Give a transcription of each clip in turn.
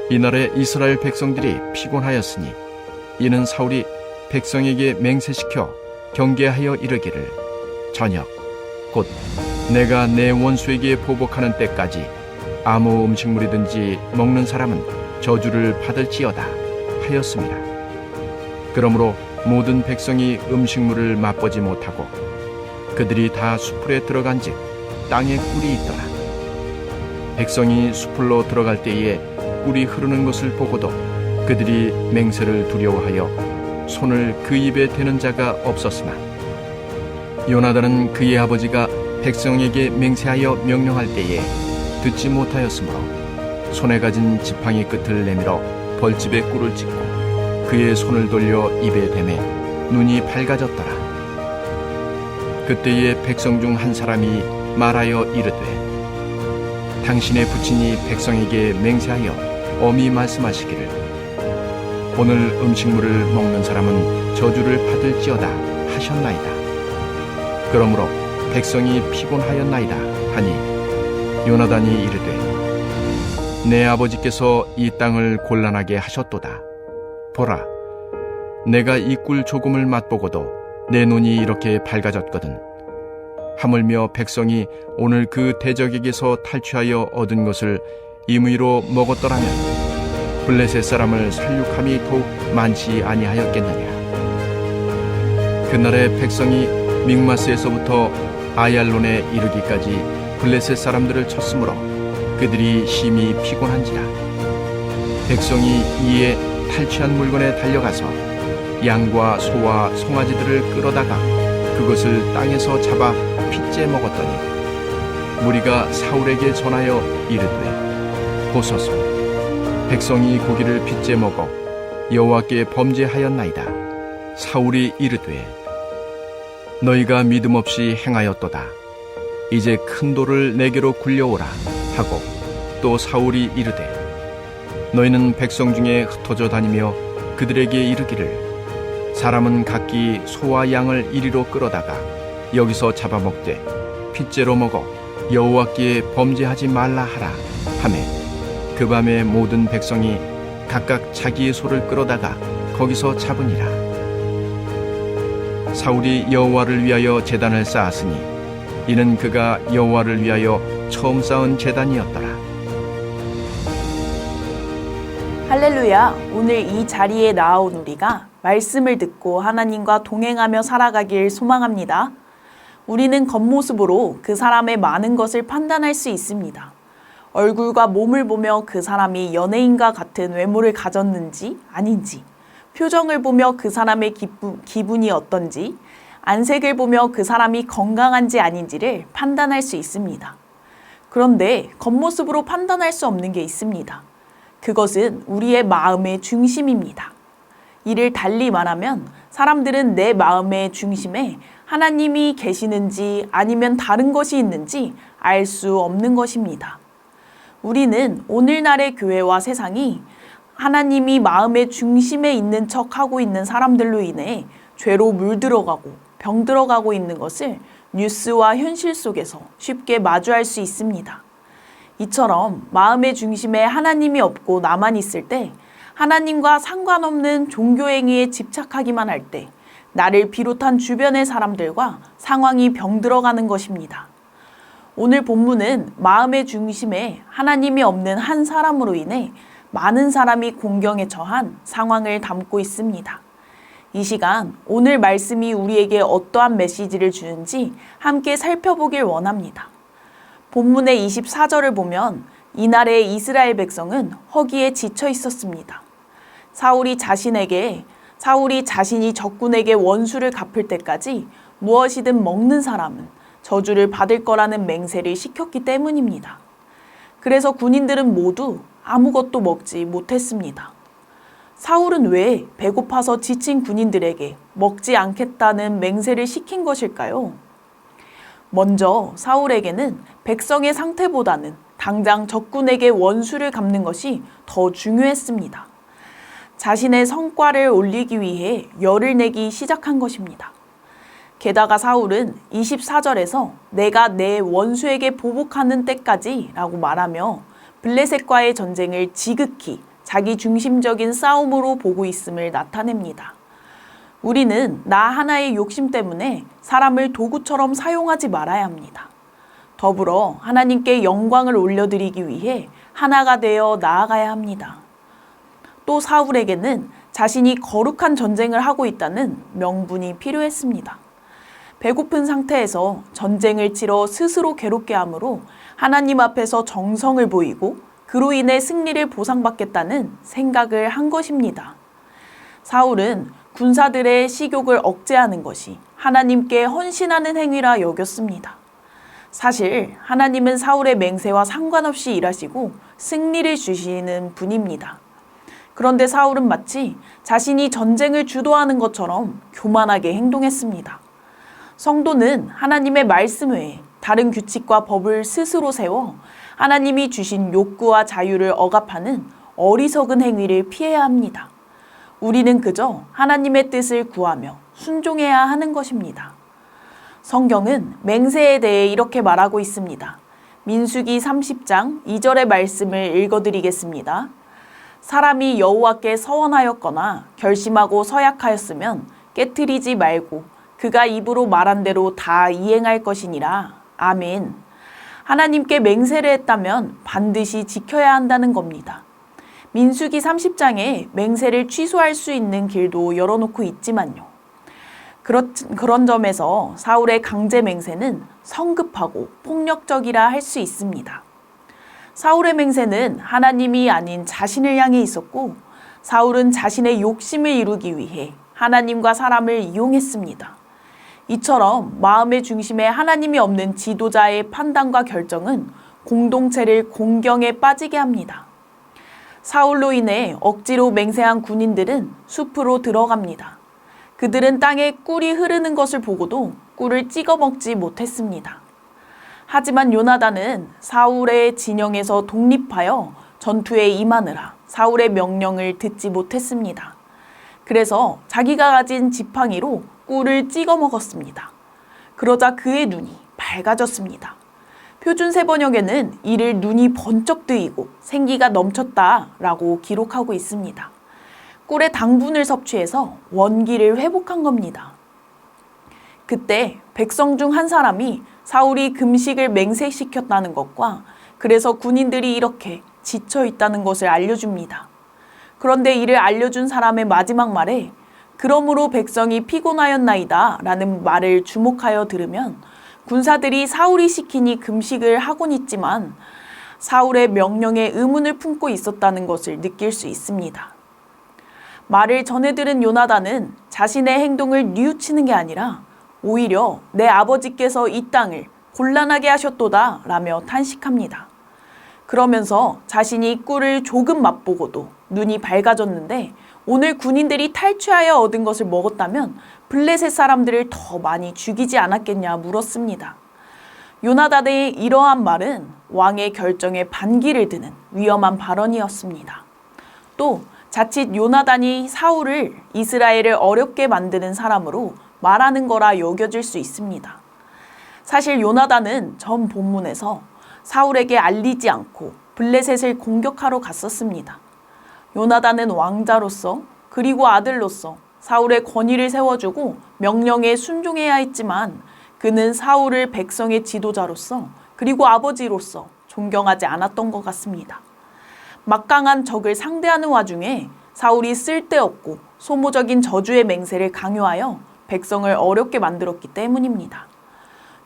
이날에 이스라엘 백성들이 피곤하였으니 이는 사울이 백성에게 맹세시켜 경계하여 이르기를 저녁 곧 내가 내 원수에게 보복하는 때까지 아무 음식물이든지 먹는 사람은 저주를 받을지어다 하였습니다. 그러므로 모든 백성이 음식물을 맛보지 못하고 그들이 다 수풀에 들어간즉 땅에 꿀이 있더라. 백성이 수풀로 들어갈 때에 꿀이 흐르는 것을 보고도 그들이 맹세를 두려워하여 손을 그 입에 대는 자가 없었으나 요나단은 그의 아버지가 백성에게 맹세하여 명령할 때에 듣지 못하였으므로 손에 가진 지팡이 끝을 내밀어 벌집에 꿀을 찍고 그의 손을 돌려 입에 대매 눈이 밝아졌더라. 그때에 백성 중 한 사람이 말하여 이르되 당신의 부친이 백성에게 맹세하여 엄히 말씀하시기를 오늘 음식물을 먹는 사람은 저주를 받을지어다 하셨나이다. 그러므로 백성이 피곤하였나이다 하니 요나단이 이르되 내 아버지께서 이 땅을 곤란하게 하셨도다. 보라, 내가 이 꿀 조금을 맛보고도 내 눈이 이렇게 밝아졌거든. 하물며 백성이 오늘 그 대적에게서 탈취하여 얻은 것을 임의로 먹었더라면 블레셋 사람을 살육함이 더욱 많지 아니하였겠느냐. 그날에 백성이 믹마스에서부터 아얄론에 이르기까지 블레셋 사람들을 쳤으므로 그들이 심히 피곤한지라. 백성이 이에 탈취한 물건에 달려가서 양과 소와 송아지들을 끌어다가 그것을 땅에서 잡아 핏째 먹었더니 무리가 사울에게 전하여 이르되 보소서, 백성이 고기를 핏째 먹어 여호와께 범죄하였나이다. 사울이 이르되 너희가 믿음 없이 행하였도다. 이제 큰 돌을 내게로 굴려오라 하고 또 사울이 이르되 너희는 백성 중에 흩어져 다니며 그들에게 이르기를 사람은 각기 소와 양을 이리로 끌어다가 여기서 잡아먹되 핏째로 먹어 여호와께 범죄하지 말라 하라 하매 그 밤에 모든 백성이 각각 자기의 소를 끌어다가 거기서 잡으니라. 사울이 여호와를 위하여 제단을 쌓았으니 이는 그가 여호와를 위하여 처음 쌓은 제단이었더라. 할렐루야! 오늘 이 자리에 나아온 우리가 말씀을 듣고 하나님과 동행하며 살아가길 소망합니다. 우리는 겉모습으로 그 사람의 많은 것을 판단할 수 있습니다. 얼굴과 몸을 보며 그 사람이 연예인과 같은 외모를 가졌는지 아닌지, 표정을 보며 그 사람의 기분이 어떤지, 안색을 보며 그 사람이 건강한지 아닌지를 판단할 수 있습니다. 그런데 겉모습으로 판단할 수 없는 게 있습니다. 그것은 우리의 마음의 중심입니다. 이를 달리 말하면 사람들은 내 마음의 중심에 하나님이 계시는지 아니면 다른 것이 있는지 알 수 없는 것입니다. 우리는 오늘날의 교회와 세상이 하나님이 마음의 중심에 있는 척하고 있는 사람들로 인해 죄로 물들어가고 병들어가고 있는 것을 뉴스와 현실 속에서 쉽게 마주할 수 있습니다. 이처럼 마음의 중심에 하나님이 없고 나만 있을 때 하나님과 상관없는 종교 행위에 집착하기만 할 때 나를 비롯한 주변의 사람들과 상황이 병들어가는 것입니다. 오늘 본문은 마음의 중심에 하나님이 없는 한 사람으로 인해 많은 사람이 공경에 처한 상황을 담고 있습니다. 이 시간 오늘 말씀이 우리에게 어떠한 메시지를 주는지 함께 살펴보길 원합니다. 본문의 24절을 보면 이날의 이스라엘 백성은 허기에 지쳐 있었습니다. 사울이 자신이 적군에게 원수를 갚을 때까지 무엇이든 먹는 사람은 저주를 받을 거라는 맹세를 시켰기 때문입니다. 그래서 군인들은 모두 아무것도 먹지 못했습니다. 사울은 왜 배고파서 지친 군인들에게 먹지 않겠다는 맹세를 시킨 것일까요? 먼저 사울에게는 백성의 상태보다는 당장 적군에게 원수를 갚는 것이 더 중요했습니다. 자신의 성과를 올리기 위해 열을 내기 시작한 것입니다. 게다가 사울은 24절에서 내가 내 원수에게 보복하는 때까지 라고 말하며 블레셋과의 전쟁을 지극히 자기 중심적인 싸움으로 보고 있음을 나타냅니다. 우리는 나 하나의 욕심 때문에 사람을 도구처럼 사용하지 말아야 합니다. 더불어 하나님께 영광을 올려드리기 위해 하나가 되어 나아가야 합니다. 또 사울에게는 자신이 거룩한 전쟁을 하고 있다는 명분이 필요했습니다. 배고픈 상태에서 전쟁을 치러 스스로 괴롭게 하므로 하나님 앞에서 정성을 보이고 그로 인해 승리를 보상받겠다는 생각을 한 것입니다. 사울은 군사들의 식욕을 억제하는 것이 하나님께 헌신하는 행위라 여겼습니다. 사실 하나님은 사울의 맹세와 상관없이 일하시고 승리를 주시는 분입니다. 그런데 사울은 마치 자신이 전쟁을 주도하는 것처럼 교만하게 행동했습니다. 성도는 하나님의 말씀 외에 다른 규칙과 법을 스스로 세워 하나님이 주신 욕구와 자유를 억압하는 어리석은 행위를 피해야 합니다. 우리는 그저 하나님의 뜻을 구하며 순종해야 하는 것입니다. 성경은 맹세에 대해 이렇게 말하고 있습니다. 민수기 30장 2절의 말씀을 읽어드리겠습니다. 사람이 여호와께 서원하였거나 결심하고 서약하였으면 깨트리지 말고 그가 입으로 말한 대로 다 이행할 것이니라. 아멘. 하나님께 맹세를 했다면 반드시 지켜야 한다는 겁니다. 민수기 30장에 맹세를 취소할 수 있는 길도 열어놓고 있지만요. 그런 점에서 사울의 강제 맹세는 성급하고 폭력적이라 할 수 있습니다. 사울의 맹세는 하나님이 아닌 자신을 향해 있었고 사울은 자신의 욕심을 이루기 위해 하나님과 사람을 이용했습니다. 이처럼 마음의 중심에 하나님이 없는 지도자의 판단과 결정은 공동체를 공경에 빠지게 합니다. 사울로 인해 억지로 맹세한 군인들은 숲으로 들어갑니다. 그들은 땅에 꿀이 흐르는 것을 보고도 꿀을 찍어 먹지 못했습니다. 하지만 요나단은 사울의 진영에서 독립하여 전투에 임하느라 사울의 명령을 듣지 못했습니다. 그래서 자기가 가진 지팡이로 꿀을 찍어 먹었습니다. 그러자 그의 눈이 밝아졌습니다. 표준 세번역에는 이를 눈이 번쩍 뜨이고 생기가 넘쳤다라고 기록하고 있습니다. 꿀의 당분을 섭취해서 원기를 회복한 겁니다. 그때 백성 중 한 사람이 사울이 금식을 맹세시켰다는 것과 그래서 군인들이 이렇게 지쳐 있다는 것을 알려줍니다. 그런데 이를 알려준 사람의 마지막 말에 그러므로 백성이 피곤하였나이다 라는 말을 주목하여 들으면 군사들이 사울이 시키니 금식을 하곤 있지만 사울의 명령에 의문을 품고 있었다는 것을 느낄 수 있습니다. 말을 전해 들은 요나단은 자신의 행동을 뉘우치는 게 아니라 오히려 내 아버지께서 이 땅을 곤란하게 하셨도다 라며 탄식합니다. 그러면서 자신이 꿀을 조금 맛보고도 눈이 밝아졌는데 오늘 군인들이 탈취하여 얻은 것을 먹었다면 블레셋 사람들을 더 많이 죽이지 않았겠냐 물었습니다. 요나단의 이러한 말은 왕의 결정에 반기를 드는 위험한 발언이었습니다. 또 자칫 요나단이 사울을 이스라엘을 어렵게 만드는 사람으로 말하는 거라 여겨질 수 있습니다. 사실 요나단은 전 본문에서 사울에게 알리지 않고 블레셋을 공격하러 갔었습니다. 요나단은 왕자로서 그리고 아들로서 사울의 권위를 세워주고 명령에 순종해야 했지만 그는 사울을 백성의 지도자로서 그리고 아버지로서 존경하지 않았던 것 같습니다. 막강한 적을 상대하는 와중에 사울이 쓸데없고 소모적인 저주의 맹세를 강요하여 백성을 어렵게 만들었기 때문입니다.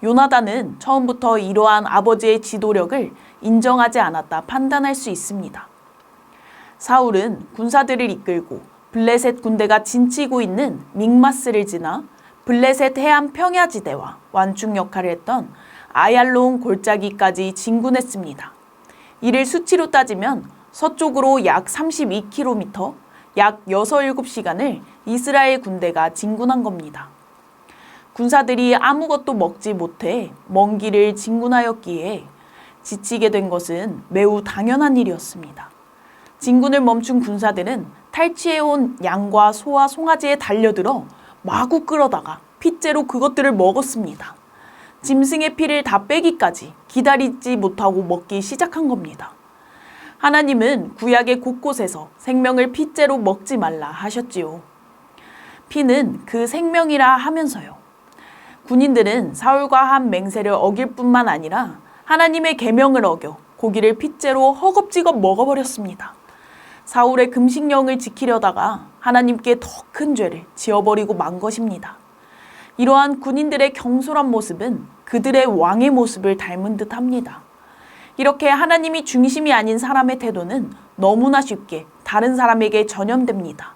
요나단은 처음부터 이러한 아버지의 지도력을 인정하지 않았다 판단할 수 있습니다. 사울은 군사들을 이끌고 블레셋 군대가 진치고 있는 믹마스를 지나 블레셋 해안 평야지대와 완충 역할을 했던 아얄론 골짜기까지 진군했습니다. 이를 수치로 따지면 서쪽으로 약 32km, 약 6, 7시간을 이스라엘 군대가 진군한 겁니다. 군사들이 아무것도 먹지 못해 먼 길을 진군하였기에 지치게 된 것은 매우 당연한 일이었습니다. 진군을 멈춘 군사들은 탈취해온 양과 소와 송아지에 달려들어 마구 끌어다가 핏째로 그것들을 먹었습니다. 짐승의 피를 다 빼기까지 기다리지 못하고 먹기 시작한 겁니다. 하나님은 구약의 곳곳에서 생명을 핏째로 먹지 말라 하셨지요. 피는 그 생명이라 하면서요. 군인들은 사울과 한 맹세를 어길 뿐만 아니라 하나님의 계명을 어겨 고기를 핏째로 허겁지겁 먹어버렸습니다. 사울의 금식령을 지키려다가 하나님께 더 큰 죄를 지어버리고 만 것입니다. 이러한 군인들의 경솔한 모습은 그들의 왕의 모습을 닮은 듯합니다. 이렇게 하나님이 중심이 아닌 사람의 태도는 너무나 쉽게 다른 사람에게 전염됩니다.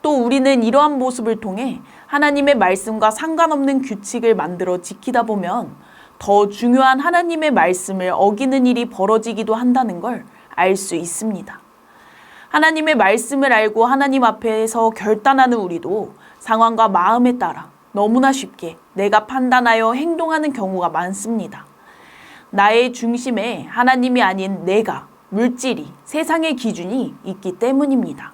또 우리는 이러한 모습을 통해 하나님의 말씀과 상관없는 규칙을 만들어 지키다 보면 더 중요한 하나님의 말씀을 어기는 일이 벌어지기도 한다는 걸 알 수 있습니다. 하나님의 말씀을 알고 하나님 앞에서 결단하는 우리도 상황과 마음에 따라 너무나 쉽게 내가 판단하여 행동하는 경우가 많습니다. 나의 중심에 하나님이 아닌 내가, 물질이, 세상의 기준이 있기 때문입니다.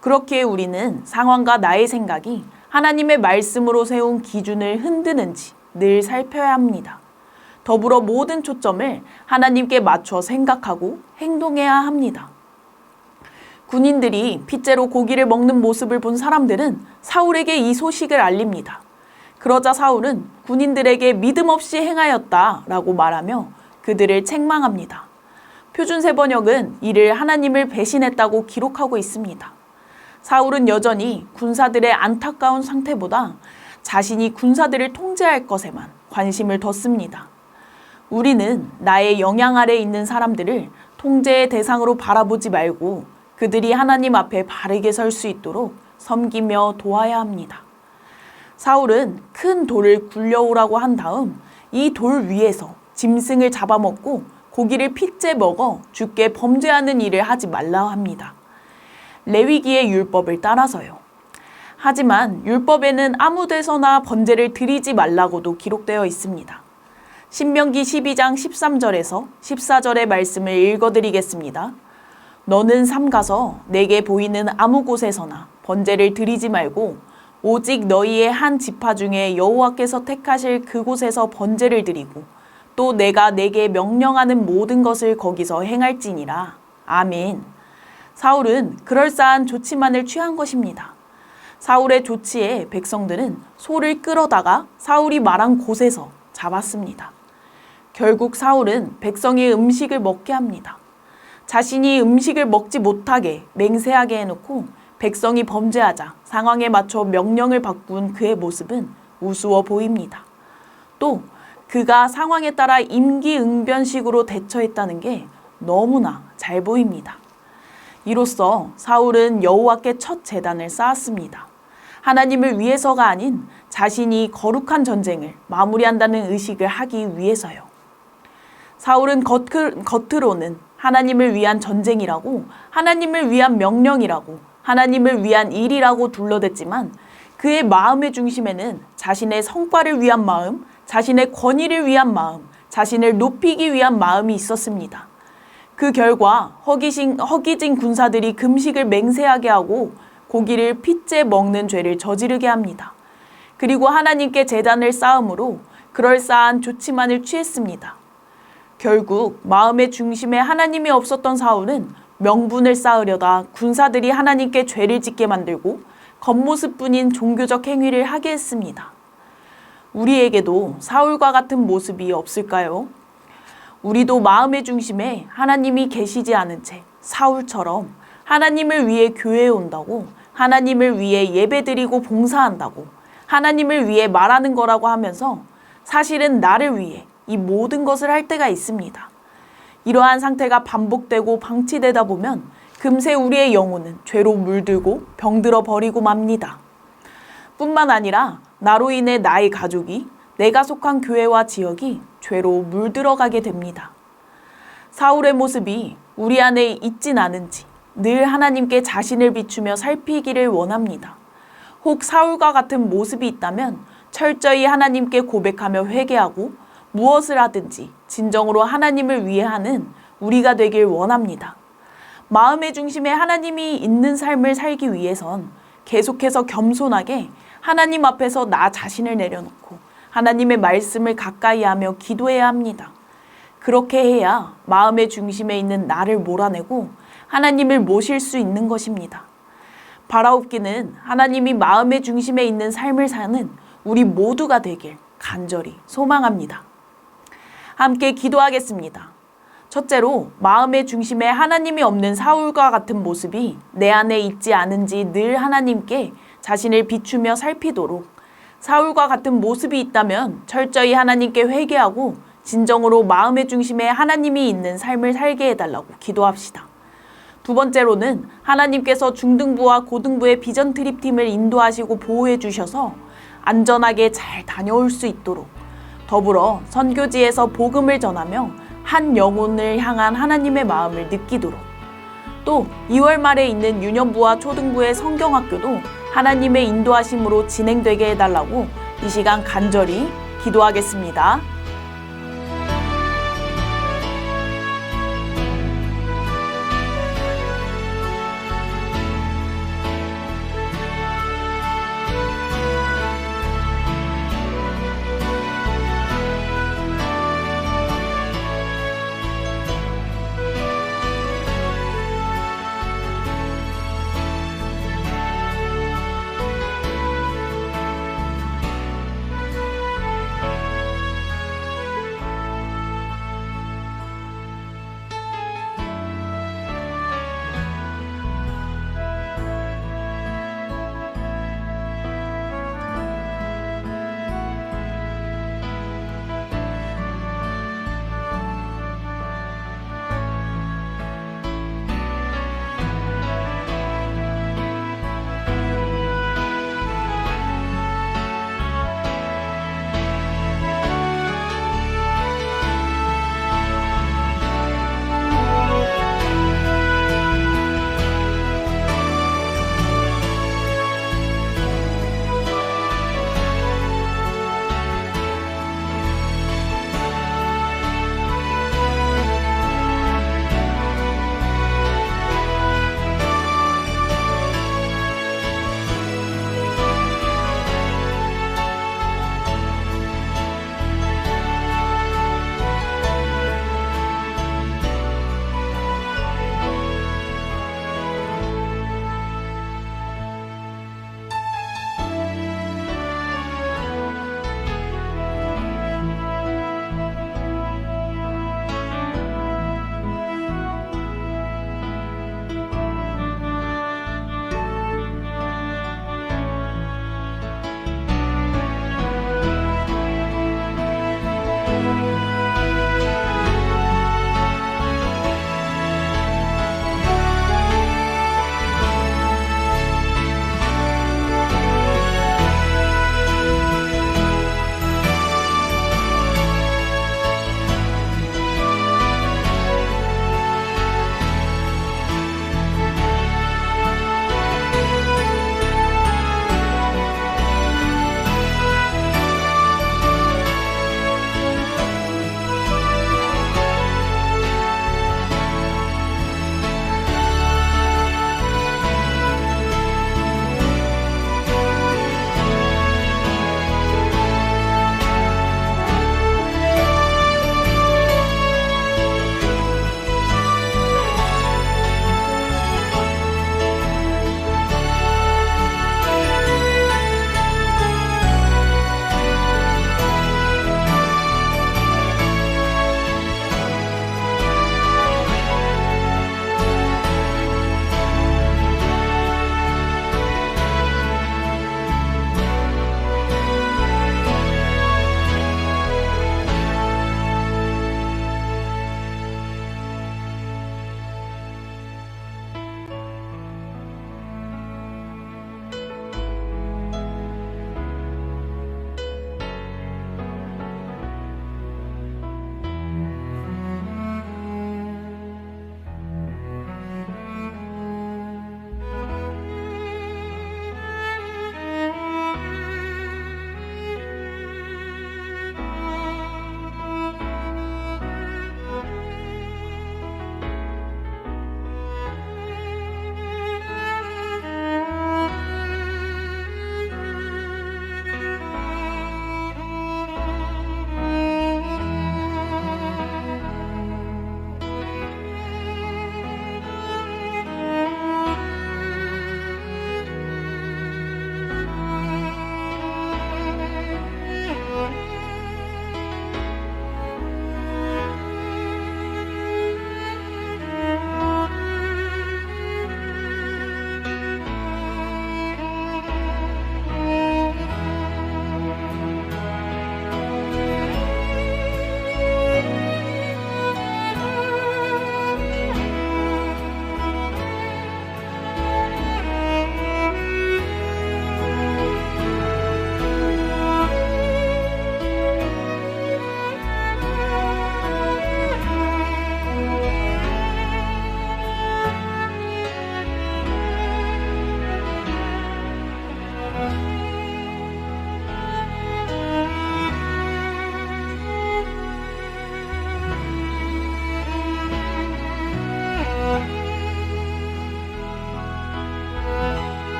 그렇기에 우리는 상황과 나의 생각이 하나님의 말씀으로 세운 기준을 흔드는지 늘 살펴야 합니다. 더불어 모든 초점을 하나님께 맞춰 생각하고 행동해야 합니다. 군인들이 핏째로 고기를 먹는 모습을 본 사람들은 사울에게 이 소식을 알립니다. 그러자 사울은 군인들에게 믿음 없이 행하였다라고 말하며 그들을 책망합니다. 표준 세번역은 이를 하나님을 배신했다고 기록하고 있습니다. 사울은 여전히 군사들의 안타까운 상태보다 자신이 군사들을 통제할 것에만 관심을 뒀습니다. 우리는 나의 영향 아래 있는 사람들을 통제의 대상으로 바라보지 말고 그들이 하나님 앞에 바르게 설 수 있도록 섬기며 도와야 합니다. 사울은 큰 돌을 굴려오라고 한 다음 이 돌 위에서 짐승을 잡아먹고 고기를 핏째 먹어 주께 범죄하는 일을 하지 말라 합니다. 레위기의 율법을 따라서요. 하지만 율법에는 아무 데서나 번제를 드리지 말라고도 기록되어 있습니다. 신명기 12장 13절에서 14절의 말씀을 읽어드리겠습니다. 너는 삼가서 내게 보이는 아무 곳에서나 번제를 드리지 말고 오직 너희의 한 지파 중에 여호와께서 택하실 그곳에서 번제를 드리고 또 내가 내게 명령하는 모든 것을 거기서 행할지니라. 아멘. 사울은 그럴싸한 조치만을 취한 것입니다. 사울의 조치에 백성들은 소를 끌어다가 사울이 말한 곳에서 잡았습니다. 결국 사울은 백성이 음식을 먹게 합니다. 자신이 음식을 먹지 못하게 맹세하게 해놓고 백성이 범죄하자 상황에 맞춰 명령을 바꾼 그의 모습은 우스워 보입니다. 또 그가 상황에 따라 임기응변식으로 대처했다는 게 너무나 잘 보입니다. 이로써 사울은 여호와께 첫 제단을 쌓았습니다. 하나님을 위해서가 아닌 자신이 거룩한 전쟁을 마무리한다는 의식을 하기 위해서요. 사울은 겉으로는 하나님을 위한 전쟁이라고, 하나님을 위한 명령이라고, 하나님을 위한 일이라고 둘러댔지만 그의 마음의 중심에는 자신의 성과를 위한 마음, 자신의 권위를 위한 마음, 자신을 높이기 위한 마음이 있었습니다. 그 결과 허기진 군사들이 금식을 맹세하게 하고 고기를 핏째 먹는 죄를 저지르게 합니다. 그리고 하나님께 제단을 쌓음으로 그럴싸한 조치만을 취했습니다. 결국 마음의 중심에 하나님이 없었던 사울은 명분을 쌓으려다 군사들이 하나님께 죄를 짓게 만들고 겉모습뿐인 종교적 행위를 하게 했습니다. 우리에게도 사울과 같은 모습이 없을까요? 우리도 마음의 중심에 하나님이 계시지 않은 채 사울처럼 하나님을 위해 교회에 온다고, 하나님을 위해 예배드리고 봉사한다고, 하나님을 위해 말하는 거라고 하면서 사실은 나를 위해 이 모든 것을 할 때가 있습니다. 이러한 상태가 반복되고 방치되다 보면 금세 우리의 영혼은 죄로 물들고 병들어 버리고 맙니다. 뿐만 아니라 나로 인해 나의 가족이, 내가 속한 교회와 지역이 죄로 물들어가게 됩니다. 사울의 모습이 우리 안에 있진 않은지 늘 하나님께 자신을 비추며 살피기를 원합니다. 혹 사울과 같은 모습이 있다면 철저히 하나님께 고백하며 회개하고 무엇을 하든지 진정으로 하나님을 위해 하는 우리가 되길 원합니다. 마음의 중심에 하나님이 있는 삶을 살기 위해선 계속해서 겸손하게 하나님 앞에서 나 자신을 내려놓고 하나님의 말씀을 가까이 하며 기도해야 합니다. 그렇게 해야 마음의 중심에 있는 나를 몰아내고 하나님을 모실 수 있는 것입니다. 바라옵기는 하나님이 마음의 중심에 있는 삶을 사는 우리 모두가 되길 간절히 소망합니다. 함께 기도하겠습니다. 첫째로 마음의 중심에 하나님이 없는 사울과 같은 모습이 내 안에 있지 않은지 늘 하나님께 자신을 비추며 살피도록, 사울과 같은 모습이 있다면 철저히 하나님께 회개하고 진정으로 마음의 중심에 하나님이 있는 삶을 살게 해달라고 기도합시다. 두 번째로는 하나님께서 중등부와 고등부의 비전 트립팀을 인도하시고 보호해 주셔서 안전하게 잘 다녀올 수 있도록, 더불어 선교지에서 복음을 전하며 한 영혼을 향한 하나님의 마음을 느끼도록, 또 2월 말에 있는 유년부와 초등부의 성경학교도 하나님의 인도하심으로 진행되게 해달라고 이 시간 간절히 기도하겠습니다.